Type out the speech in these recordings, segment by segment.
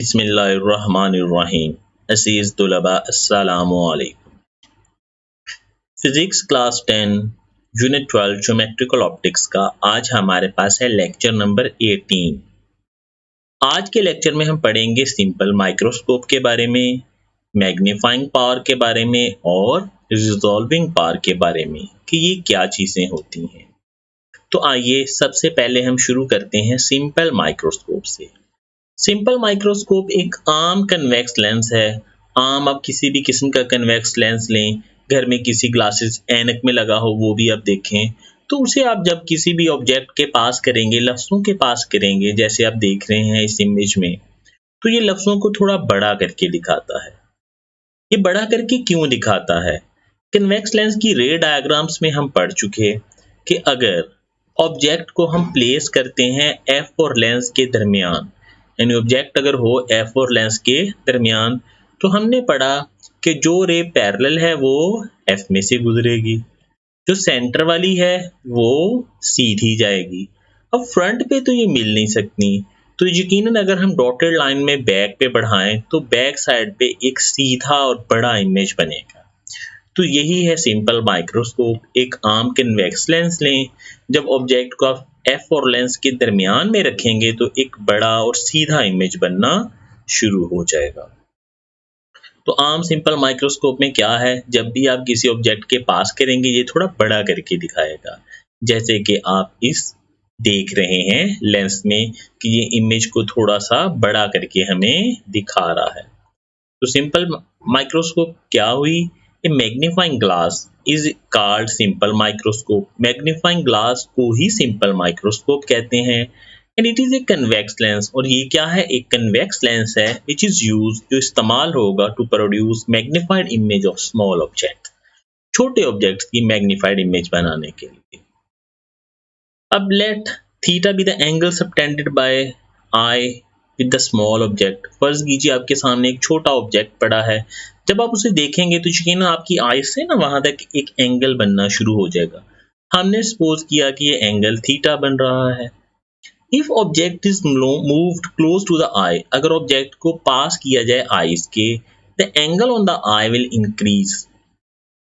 बिस्मिल्लाहिर्रहमानिर्रहीम। अज़ीज़ तुलबा अस्सलामु अलैकुम। Physics class 10 unit 12 geometrical optics का आज हमारे पास है लेक्चर नंबर 18। आज के लेक्चर में हम पढ़ेंगे सिंपल माइक्रोस्कोप के बारे में, मैग्नीफाइंग पावर के बारे में और रिजॉल्विंग पावर के बारे में कि ये क्या चीज़ें होती हैं। तो आइए सबसे पहले हम शुरू करते हैं सिंपल माइक्रोस्कोप से। सिंपल माइक्रोस्कोप एक आम कन्वेक्स लेंस है। आप किसी भी किस्म का कन्वेक्स लेंस लें, घर में किसी ग्लासेस ऐनक में लगा हो वो भी आप देखें, तो उसे आप जब किसी भी ऑब्जेक्ट के पास करेंगे, लफ्ज़ों के पास करेंगे, जैसे आप देख रहे हैं इस इमेज में, तो ये लफ्ज़ों को थोड़ा बड़ा करके दिखाता है। ये बड़ा करके क्यों दिखाता है? कन्वेक्स लेंस की रे डायग्राम्स में हम पढ़ चुके कि अगर ऑब्जेक्ट को हम प्लेस करते हैं एफ और लेंस के दरमियान, यानी ऑब्जेक्ट अगर हो एफ और लेंस के दरमियान, तो हमने पढ़ा कि जो रे पैरेलल है वो एफ में से गुजरेगी, जो सेंटर वाली है वो सीधी जाएगी। अब फ्रंट पे तो ये मिल नहीं सकती, तो यकीनन अगर हम डॉटेड लाइन में बैक पे बढ़ाएं तो बैक साइड पे एक सीधा और बड़ा इमेज बनेगा। तो यही है सिंपल माइक्रोस्कोप। एक आम कन्वेक्स लेंस लें, जब ऑब्जेक्ट को आप एफ और लेंस के दरमियान में रखेंगे तो एक बड़ा और सीधा इमेज बनना शुरू हो जाएगा। तो आम सिंपल माइक्रोस्कोप में क्या है, जब भी आप किसी ऑब्जेक्ट के पास करेंगे ये थोड़ा बड़ा करके दिखाएगा, जैसे कि आप इस देख रहे हैं लेंस में कि ये इमेज को थोड़ा सा बड़ा करके हमें दिखा रहा है। तो सिंपल माइक्रोस्कोप क्या हुई? A magnifying glass is called simple microscope. Magnifying glass को ही सिंपल माइक्रोस्कोप कहते हैं। And it is a convex lens, और ये क्या है? एक कन्वेक्स लेंस है विच इज यूज, जो इस्तेमाल होगा to produce magnified image of small object, छोटे ऑब्जेक्ट्स की मैग्नीफाइड इमेज बनाने के लिए। अब let theta be the angle subtended by eye with the small object. फर्ज कीजिए आपके सामने एक छोटा ऑब्जेक्ट पड़ा है, जब आप उसे देखेंगे तो यकीनन आपकी आई से ना वहां तक एक एंगल बनना शुरू हो जाएगा। हमने सपोज किया कि ये एंगल थीटा बन रहा है। If object is moved close to the eye, अगर ऑब्जेक्ट को पास किया जाए आईज के, the angle on the eye will increase,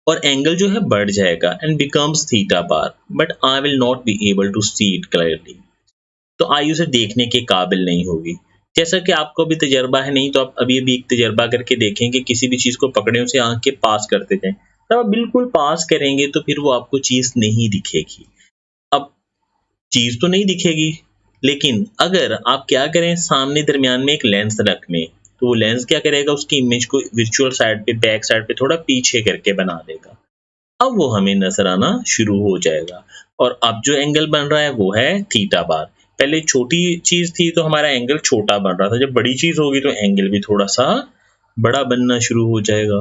और एंगल जो है बढ़ जाएगा and becomes theta bar, but I will not be able to see it clearly. तो आई उसे देखने के काबिल नहीं होगी। जैसा कि आपको भी तजर्बा है, नहीं तो आप अभी अभी एक तजर्बा करके देखें कि किसी भी चीज़ को पकड़े उसे आंख के पास करते जाएं, तब आप बिल्कुल पास करेंगे तो फिर वो आपको चीज़ नहीं दिखेगी। अब चीज़ तो नहीं दिखेगी, लेकिन अगर आप क्या करें, सामने दरमियान में एक लेंस रख लें, तो वो लेंस क्या करेगा, उसकी इमेज को वर्चुअल साइड पे, बैक साइड पे थोड़ा पीछे करके बना देगा। अब वो हमें नजर आना शुरू हो जाएगा, और अब जो एंगल बन रहा है वो है थीटा बार। पहले छोटी चीज थी तो हमारा एंगल छोटा बन रहा था, जब बड़ी चीज होगी तो एंगल भी थोड़ा सा बड़ा बनना शुरू हो जाएगा।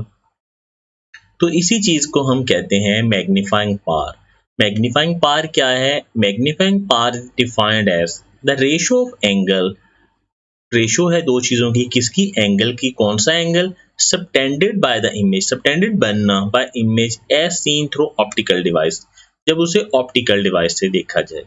तो इसी चीज को हम कहते हैं मैग्नीफाइंग पावर। मैग्नीफाइंग पावर क्या है? Magnifying power is defined as the ratio of angle. Ratio है दो चीजों की, किसकी? एंगल की। कौन सा एंगल? Subtended by the image, subtended बनना by image as seen through optical device, जब उसे ऑप्टिकल डिवाइस से देखा जाए।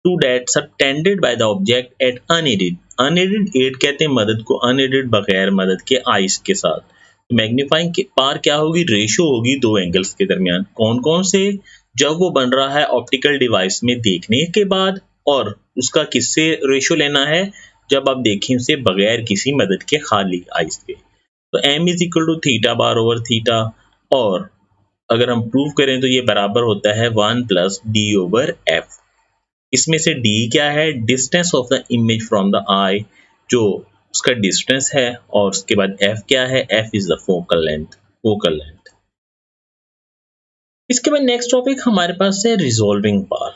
To that subtended by the object at unaided, unaided eye कहते हैं मदद को, अनएडेड बगैर मदद के आइस के साथ। मैग्नीफाइंग पावर क्या होगी? रेशियो होगी दो एंगल्स के दरमियान। कौन कौन से? जब वो बन रहा है ऑप्टिकल डिवाइस में देखने के बाद, और उसका किससे रेशियो लेना है? जब आप देखें उसे बगैर किसी मदद के, खाली आइस के। तो m is equal to theta bar over theta, और अगर हम प्रूव करें तो ये बराबर होता है 1 प्लस डी ओवर एफ। इसमें से d क्या है? Distance of the image from the eye, जो उसका डिस्टेंस है, और उसके बाद f क्या है? f is the focal length, focal length. इसके बाद नेक्स्ट टॉपिक हमारे पास है रिजॉल्विंग पावर।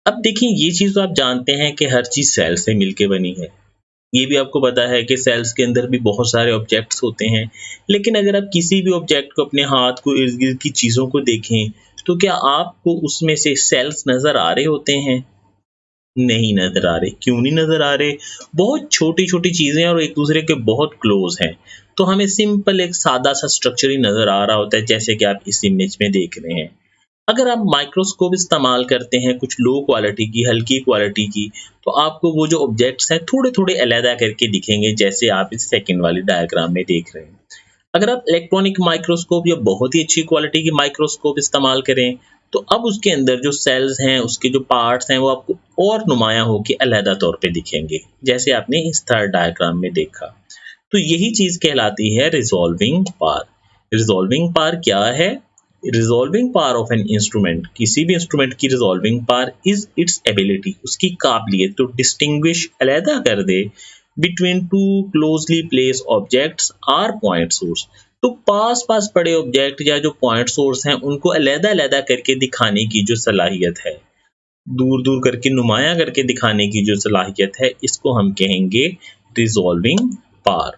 अब देखिए, ये चीज तो आप जानते हैं कि हर चीज सेल से मिलके बनी है। ये भी आपको पता है कि सेल्स के अंदर भी बहुत सारे ऑब्जेक्ट्स होते हैं, लेकिन अगर आप किसी भी ऑब्जेक्ट को, अपने हाथ को, इर्द गिर्द की चीज़ों को देखें, तो क्या आपको उसमें से सेल्स नज़र आ रहे होते हैं? नहीं नज़र आ रहे। क्यों नहीं नज़र आ रहे? बहुत छोटी छोटी चीज़ें और एक दूसरे के बहुत क्लोज हैं, तो हमें सिंपल एक सादा सा स्ट्रक्चर ही नज़र आ रहा होता है, जैसे कि आप इस इमेज में देख रहे हैं। अगर आप माइक्रोस्कोप इस्तेमाल करते हैं कुछ लो क्वालिटी की, हल्की क्वालिटी की, तो आपको वो जो ऑब्जेक्ट्स हैं थोड़े-थोड़े अलग करके दिखेंगे, जैसे आप इस सेकंड वाली डायग्राम में देख रहे हैं। अगर आप इलेक्ट्रॉनिक माइक्रोस्कोप या बहुत ही अच्छी क्वालिटी की माइक्रोस्कोप इस्तेमाल करें, तो अब उसके अंदर जो सेल्स हैं, उसके जो पार्ट्स हैं, वो आपको और नुमायाँ होके अलहदा तौर पे दिखेंगे, जैसे आपने इस थर्ड डायग्राम में देखा। तो यही चीज़ कहलाती है रिज़ॉल्विंग पावर। रिज़ॉल्विंग पावर क्या है? Resolving power of an instrument, किसी भी इंस्ट्रूमेंट की resolving power is its ability, उसकी काबिलियत टू डिस्टिंग्विश, अलहदा कर दे, between two closely placed objects or point source. तो पास पास पड़े ऑब्जेक्ट या जो पॉइंट सोर्स हैं उनको अलहदा अलहदा करके दिखाने की जो सलाहियत है, दूर दूर करके नुमाया करके दिखाने की जो सलाहियत है, इसको हम कहेंगे रिजॉल्विंग पावर।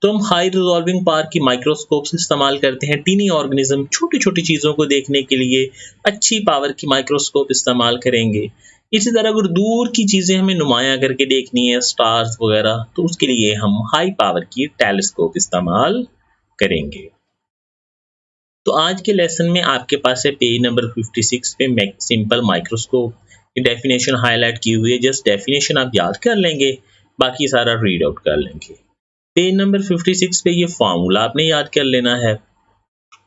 तो हम हाई रिजॉल्विंग पावर की माइक्रोस्कोप्स इस्तेमाल करते हैं टीनी ऑर्गेनिज्म, छोटी छोटी चीज़ों को देखने के लिए अच्छी पावर की माइक्रोस्कोप इस्तेमाल करेंगे। इसी तरह अगर दूर की चीज़ें हमें नुमाया करके देखनी है, स्टार्स वगैरह, तो उसके लिए हम हाई पावर की टेलीस्कोप इस्तेमाल करेंगे। तो आज के लेसन में आपके पास है पेज नंबर 56 पे सिंपल माइक्रोस्कोप की डेफिनेशन हाईलाइट की हुई है। जस्ट डेफिनेशन आप याद कर लेंगे, बाकी सारा रीड आउट कर लेंगे। पेज नंबर 56 पे ये फार्मूला आपने याद कर लेना है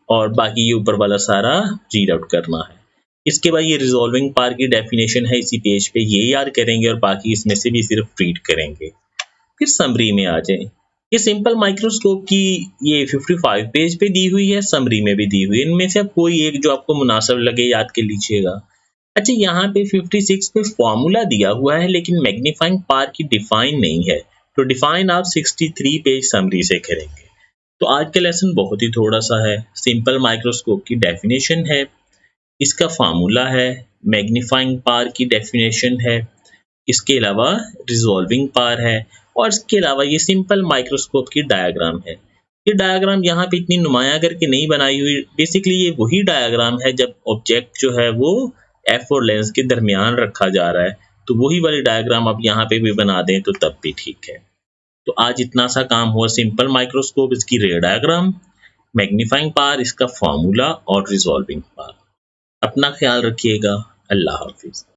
और बाकी ये ऊपर वाला सारा रीड आउट करना है। इसके बाद ये रिजॉल्विंग पावर की डेफिनेशन है इसी पेज पे, ये याद करेंगे और बाकी इसमें से भी सिर्फ रीड करेंगे। फिर समरी में आ जाएं। ये सिंपल माइक्रोस्कोप की ये 55 पेज पे दी हुई है, समरी में भी दी हुई है। इनमें से अब कोई एक जो आपको मुनासिब लगे याद कर लीजिएगा। अच्छा, यहाँ पे 56 पे फॉर्मूला दिया हुआ है लेकिन मैग्नीफाइंग पावर की डिफाइन नहीं है, तो डिफाइन आप 63 पेज समरी से करेंगे। तो आज का लेसन बहुत ही थोड़ा सा है। सिंपल माइक्रोस्कोप की डेफिनेशन है, इसका फार्मूला है, मैग्नीफाइंग पावर की डेफिनेशन है, इसके अलावा रिजॉल्विंग पावर है और इसके अलावा ये सिंपल माइक्रोस्कोप की डायग्राम है। ये डायग्राम यहाँ पे इतनी नुमाया करके नहीं बनाई हुई, बेसिकली ये वही डायग्राम है जब ऑब्जेक्ट जो है वो एफ और लेंस के दरमियान रखा जा रहा है, तो वही वाली डायग्राम आप यहाँ पे भी बना दें तो तब भी ठीक है। तो आज इतना सा काम हुआ, सिंपल माइक्रोस्कोप इसकी रे डायग्राम, मैग्नीफाइंग पावर इसका फॉर्मूला और रिजॉल्विंग पावर। अपना ख्याल रखिएगा। अल्लाह हाफिज।